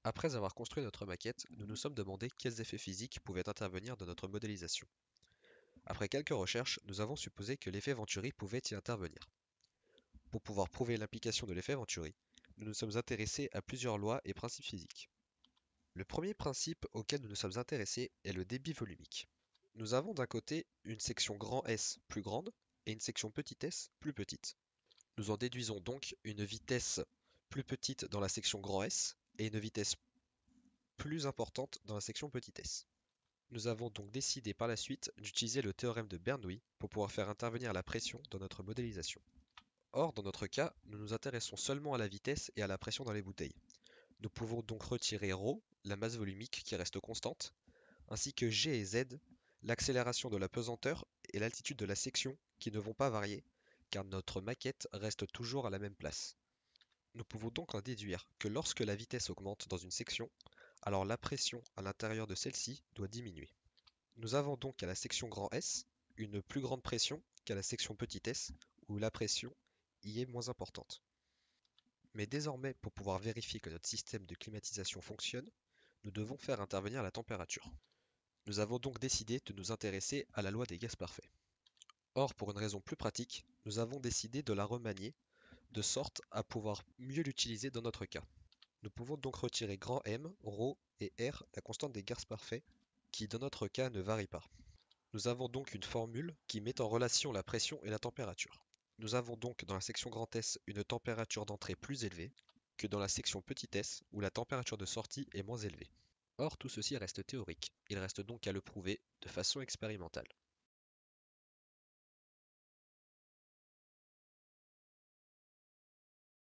Après avoir construit notre maquette, nous nous sommes demandé quels effets physiques pouvaient intervenir dans notre modélisation. Après quelques recherches, nous avons supposé que l'effet Venturi pouvait y intervenir. Pour pouvoir prouver l'implication de l'effet Venturi, nous nous sommes intéressés à plusieurs lois et principes physiques. Le premier principe auquel nous nous sommes intéressés est le débit volumique. Nous avons d'un côté une section grand S plus grande et une section petit s plus petite. Nous en déduisons donc une vitesse plus petite dans la section grand S et une vitesse plus importante dans la section petit s. Nous avons donc décidé par la suite d'utiliser le théorème de Bernoulli pour pouvoir faire intervenir la pression dans notre modélisation. Or, dans notre cas, nous nous intéressons seulement à la vitesse et à la pression dans les bouteilles. Nous pouvons donc retirer ρ, la masse volumique qui reste constante, ainsi que g et z, l'accélération de la pesanteur et l'altitude de la section qui ne vont pas varier, car notre maquette reste toujours à la même place. Nous pouvons donc en déduire que lorsque la vitesse augmente dans une section, alors la pression à l'intérieur de celle-ci doit diminuer. Nous avons donc à la section grand S une plus grande pression qu'à la section petit s, où la pression y est moins importante. Mais désormais, pour pouvoir vérifier que notre système de climatisation fonctionne, nous devons faire intervenir la température. Nous avons donc décidé de nous intéresser à la loi des gaz parfaits. Or, pour une raison plus pratique, nous avons décidé de la remanier de sorte à pouvoir mieux l'utiliser dans notre cas. Nous pouvons donc retirer grand M, ρ et R, la constante des gaz parfaits, qui dans notre cas ne varie pas. Nous avons donc une formule qui met en relation la pression et la température. Nous avons donc dans la section grand S une température d'entrée plus élevée que dans la section petit s où la température de sortie est moins élevée. Or tout ceci reste théorique, il reste donc à le prouver de façon expérimentale.